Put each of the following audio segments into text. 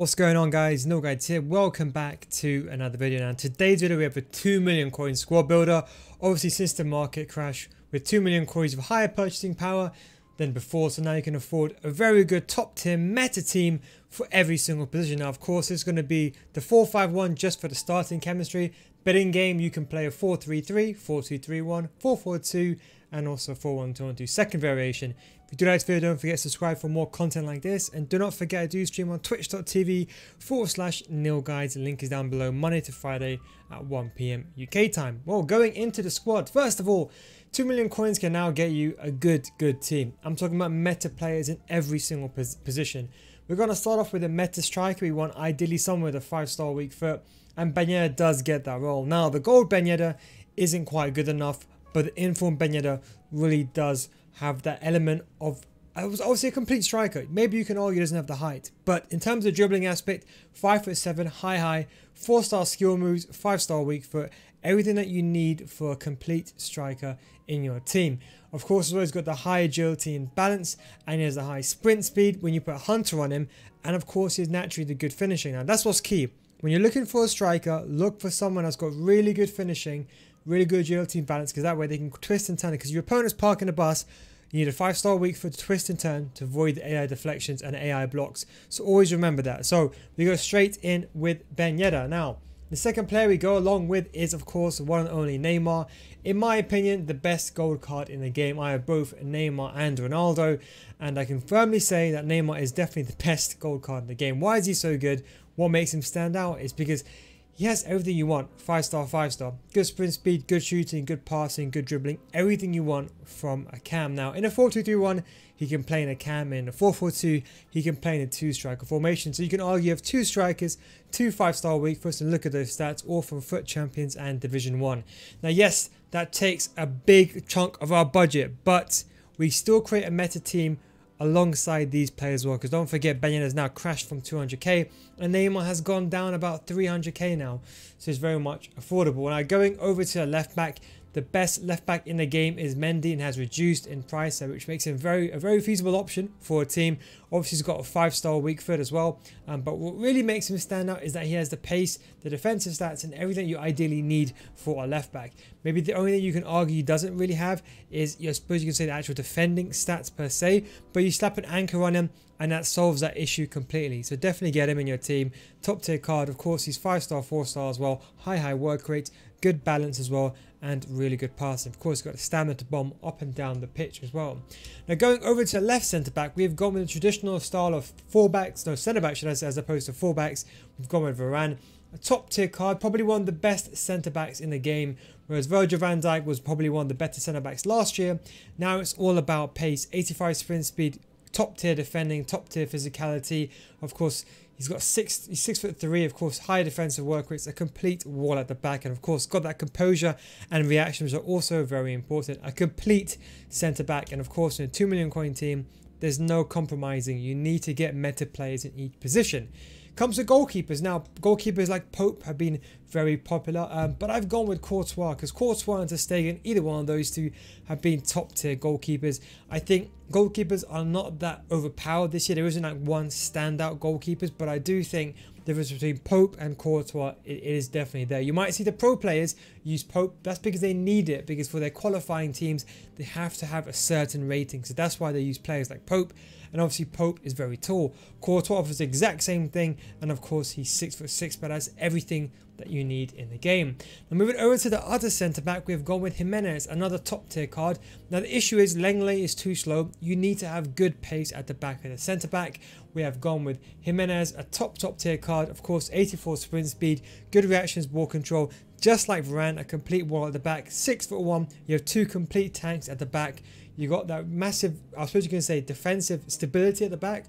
What's going on, guys? NealGuides here. Welcome back to another video. Now in today's video we have a 2 million coin squad builder. Obviously since the market crash, with 2 million coins of higher purchasing power than before, so now you can afford a very good top tier meta team for every single position. Now of course it's going to be the 4-5-1 just for the starting chemistry, but in game you can play a 4-3-3, 4-2-3-1, 4-4-2 and also 4-1-2-1-2 second variation. If you do like this video, don't forget to subscribe for more content like this, and do not forget I do stream on twitch.tv/NealGuides. The link is down below, Monday to Friday at 1 PM UK time. Well, going into the squad, first of all, 2 million coins can now get you a good team. I'm talking about meta players in every single position. We're going to start off with a meta striker. We want ideally someone with a 5-star weak foot, and Ben Yedder does get that role. Now the gold Ben Yedder isn't quite good enough, but the informed Ben Yedder really does have that element of, I was obviously a complete striker. Maybe you can argue he doesn't have the height, but in terms of dribbling aspect, 5'7", high, 4-star skill moves, 5-star weak foot, everything that you need for a complete striker in your team. Of course, he's always got the high agility and balance, and he has a high sprint speed when you put a hunter on him, and of course he's naturally the good finishing. Now that's what's key. When you're looking for a striker, look for someone that's got really good finishing, really good agility and balance, because that way they can twist and turn it. Because your opponent's parking the bus, you need a 5-star weak foot to twist and turn to avoid the AI deflections and AI blocks. So always remember that. So we go straight in with Ben Yedder. Now, the second player we go along with is, of course, the one and only Neymar. In my opinion, the best gold card in the game. I have both Neymar and Ronaldo, and I can firmly say that Neymar is definitely the best gold card in the game. Why is he so good? What makes him stand out is because he has everything you want. 5-star, 5-star. Good sprint speed, good shooting, good passing, good dribbling. Everything you want from a cam. Now, in a 4-2-3-1, he can play in a cam. In a 4-4-2, he can play in a 2-striker formation. So you can argue you have 2 strikers, 2 5-star weak foots, and look at those stats, all from FUT Champions and Division 1. Now, yes, that takes a big chunk of our budget, but we still create a meta team alongside these players as well, because don't forget Ben Yedder has now crashed from 200k and Neymar has gone down about 300k now, so it's very much affordable. Now going over to the left back, the best left back in the game is Mendy and has reduced in price, which makes him a very feasible option for a team. Obviously he's got a 5-star weak foot as well, but what really makes him stand out is that he has the pace, the defensive stats, and everything you ideally need for a left back. Maybe the only thing you can argue he doesn't really have is, I suppose you can say, the actual defending stats per se, but you slap an anchor on him and that solves that issue completely. So definitely get him in your team. Top tier card. Of course he's 5-star, 4-star as well, high work rate, good balance as well, and really good passing. Of course he's got the stamina to bomb up and down the pitch as well. Now going over to the left centre back, we've gone with the traditional style of centre back should I say, as opposed to fullbacks. We've gone with Varane, a top tier card, probably one of the best centre backs in the game, whereas Virgil van Dijk was probably one of the better centre backs last year. Now it's all about pace, 85 sprint speed, top tier defending, top tier physicality. Of course he's 6'3", of course high defensive work rates, a complete wall at the back, and of course got that composure and reactions are also very important. A complete centre back, and of course in a 2 million coin team there's no compromising. You need to get meta players in each position. Comes to goalkeepers. Now goalkeepers like Pope have been very popular, but I've gone with Courtois, because Courtois and Ter Stegen, either one of those two, have been top tier goalkeepers. I think goalkeepers are not that overpowered this year. There isn't like one standout goalkeepers, but I do think the difference between Pope and Courtois, it is definitely there. You might see the pro players use Pope. That's because they need it, because for their qualifying teams they have to have a certain rating, so that's why they use players like Pope. And obviously Pope is very tall. Courtois offers the exact same thing, and of course he's 6'6", but has everything that you need in the game. Now moving over to the other centre back, we've gone with Jimenez, another top tier card. Now the issue is Lenglet is too slow. You need to have good pace at the back of the centre back. We have gone with Jimenez, a top tier card. Of course 84 sprint speed, good reactions, ball control, just like Varane, a complete wall at the back. 6'1", you have 2 complete tanks at the back. You got that massive, I suppose you can say, defensive stability at the back,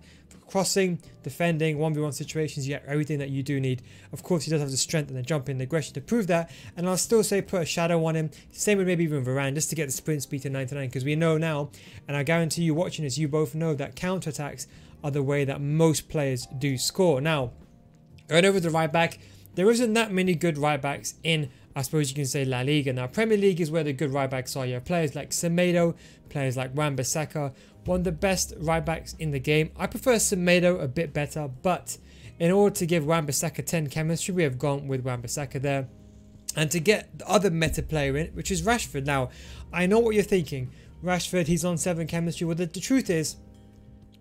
crossing, defending, 1v1 situations. You get everything that you do need. Of course he does have the strength and the jumping and the aggression to prove that, and I'll still say put a shadow on him, same with maybe even Varane, just to get the sprint speed to 99, because we know now, and I guarantee you watching this, you both know that counter-attacks are the way that most players do score. Now going over to the right back, there isn't that many good right backs in I suppose you can say La Liga. Now, Premier League is where the good right backs are. You have players like Semedo, players like Wan-Bissaka, one of the best right backs in the game. I prefer Semedo a bit better, but in order to give Wan-Bissaka 10 chemistry, we have gone with Wan-Bissaka there. And to get the other meta player in, which is Rashford. Now, I know what you're thinking. Rashford, he's on 7 chemistry. Well, the truth is,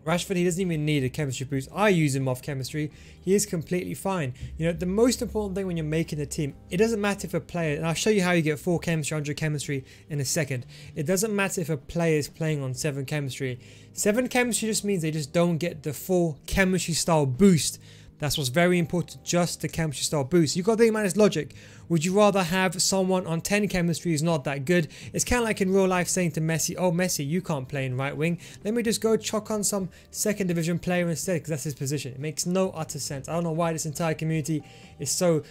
Rashford, he doesn't even need a chemistry boost. I use him off chemistry. He is completely fine. You know, the most important thing when you're making a team, it doesn't matter if a player, and I'll show you how you get 4 chemistry, 100 chemistry in a second. It doesn't matter if a player is playing on 7 chemistry. 7 chemistry just means they just don't get the full chemistry style boost. That's what's very important, just the chemistry style boost. You've got to think about this logic. Would you rather have someone on 10 chemistry who's not that good? It's kind of like in real life saying to Messi, oh Messi, you can't play in right wing. Let me just go chuck on some second division player instead, because that's his position. It makes no utter sense. I don't know why this entire community is so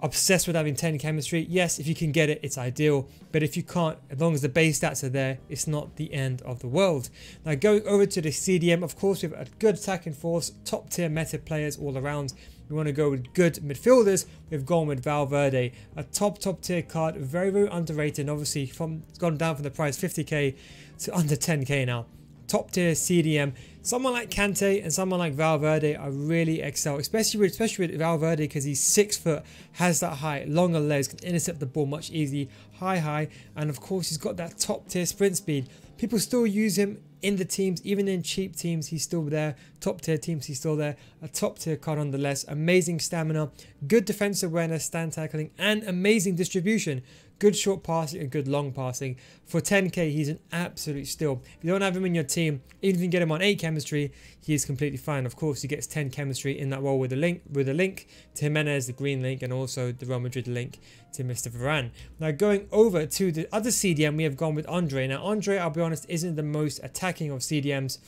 obsessed with having 10 chemistry. Yes, if you can get it, it's ideal, but if you can't, as long as the base stats are there, it's not the end of the world. Now going over to the CDM, of course we have a good attacking force, top tier meta players all around. We want to go with good midfielders. We've gone with Valverde, a top tier card, very underrated, and obviously it's gone down from the price 50k to under 10k now. Top tier CDM. Someone like Kante and someone like Valverde are really excel, especially with Valverde, because he's 6 foot, has that height, longer legs, can intercept the ball much easily, high, and of course he's got that top tier sprint speed. People still use him in the teams, even in cheap teams, he's still there. Top tier teams, he's still there. A top tier card nonetheless. Amazing stamina, good defensive awareness, stand tackling, and amazing distribution. Good short passing and good long passing. For 10k, he's an absolute steal. If you don't have him in your team, even if you get him on 8 chemistry, he is completely fine. Of course, he gets 10 chemistry in that role with a link to Jimenez, the green link, and also the Real Madrid link to Mr. Varane. Now going over to the other CDM, we have gone with Andre. Now Andre, I'll be honest, isn't the most attacking of CDMs.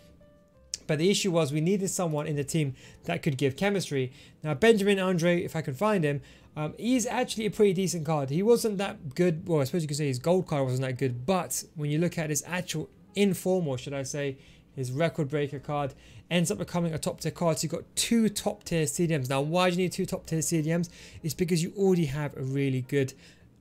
But the issue was we needed someone in the team that could give chemistry. Now Benjamin Andre, if I can find him, he's actually a pretty decent card. He wasn't that good. Well, I suppose you could say his gold card wasn't that good. But when you look at his actual inform, or should I say his record breaker card, ends up becoming a top tier card. So you've got 2 top tier CDMs. Now why do you need 2 top tier CDMs? It's because you already have a really good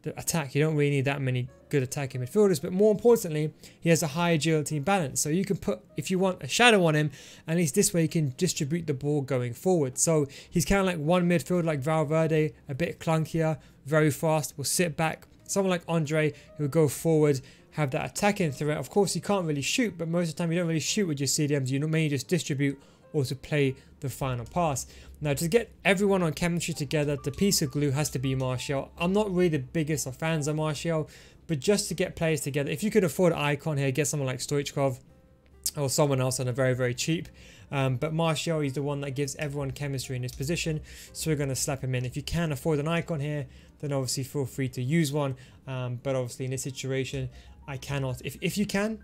attack. You don't really need that many good attacking midfielders, but more importantly, he has a high agility balance. So you can put, if you want, a shadow on him, at least this way you can distribute the ball going forward. So he's kind of like one midfielder like Valverde, a bit clunkier, very fast, will sit back. Someone like Andre who will go forward, have that attacking threat. Of course, you can't really shoot, but most of the time you don't really shoot with your CDMs. You mainly just distribute or to play the final pass. Now, to get everyone on chemistry together, the piece of glue has to be Martial. I'm not really the biggest of fans of Martial, but just to get players together, if you could afford an icon here, get someone like Stoichkov or someone else on a very cheap. But Martial is the one that gives everyone chemistry in his position, so we're going to slap him in. If you can afford an icon here, then obviously feel free to use one. But obviously in this situation, I cannot. If you can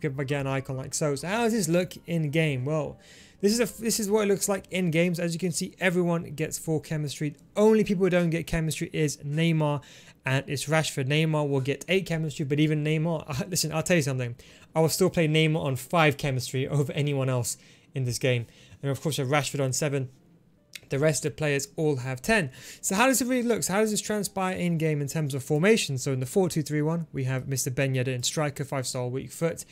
get an icon like so. So how does this look in game? Well, this is what it looks like in games. As you can see, everyone gets 4 chemistry. Only people who don't get chemistry is Neymar and it's Rashford. Neymar will get 8 chemistry, but even Neymar, listen, I'll tell you something. I will still play Neymar on 5 chemistry over anyone else in this game. And of course, a Rashford on 7. The rest of the players all have 10. So how does it really look? So how does this transpire in game in terms of formation? So in the 4-2-3-1, we have Mr. Ben Yedder in striker, 5-star weak foot.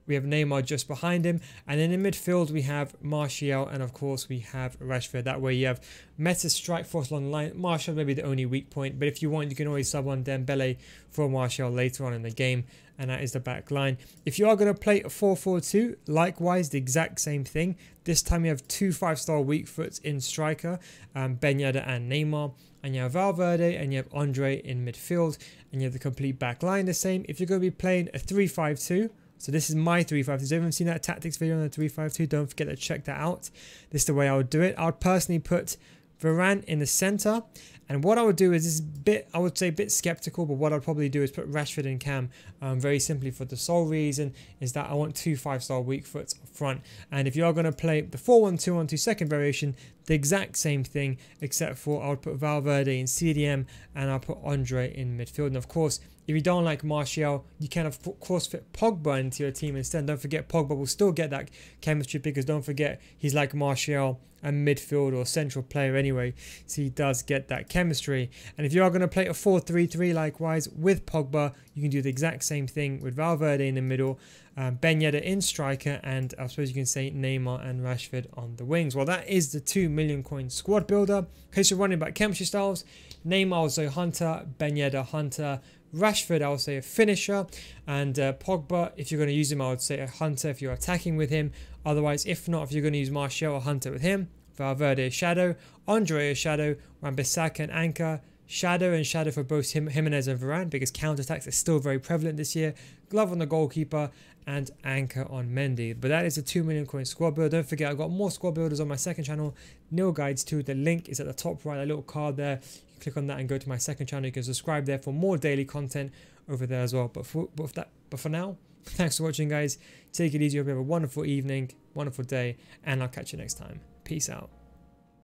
We have Neymar just behind him, and then in midfield we have Martial, and of course we have Rashford. That way you have meta strike force along the line. Martial may be the only weak point, but if you want, you can always sub on Dembele for Martial later on in the game, and that is the back line. If you are going to play a 4-4-2, likewise the exact same thing. This time you have 2 5-star weak foots in striker, Ben Yedder and Neymar, and you have Valverde and you have Andre in midfield, and you have the complete back line the same. If you're going to be playing a 3-5-2, so this is my 3-5-2. If you haven't seen that tactics video on the 3-5-2, don't forget to check that out. This is the way I would do it. I would personally put Varane in the center, and what I would do is this is a bit, I would say a bit skeptical, but what I'd probably do is put Rashford in cam, very simply for the sole reason is that I want 2 5-star weak foots up front. And if you are going to play the 4-1-2-1-2 second variation, the exact same thing, except for I would put Valverde in CDM and I'll put Andre in midfield. And of course, If you don't like Martial, you can of course fit Pogba into your team instead. Don't forget Pogba will still get that chemistry because don't forget he's like Martial, a midfield or central player anyway, so he does get that chemistry. And if you are going to play a 4-3-3 likewise with Pogba, you can do the exact same thing with Valverde in the middle, Ben Yedder in striker, and I suppose you can say Neymar and Rashford on the wings. Well, that is the 2 million coin squad builder. Okay, so running back chemistry styles: Neymar, I'll say Hunter; Ben Yedder, Hunter; Rashford, I would say a finisher; and Pogba, if you're going to use him, I would say a Hunter if you're attacking with him. Otherwise, if not, if you're going to use Martial or Hunter with him, Valverde a shadow, Andre a shadow, Wan-Bissaka an anchor, shadow and shadow for both Jimenez and Varane because counter-attacks are still very prevalent this year, glove on the goalkeeper, and anchor on Mendy. But that is a 2 million coin squad builder. Don't forget, I've got more squad builders on my second channel, NealGuides too. The link is at the top right, a little card there. You click on that and go to my second channel. You can subscribe there for more daily content over there as well. But for now, thanks for watching, guys. Take it easy. Hope you have a wonderful evening, wonderful day, and I'll catch you next time. Peace out.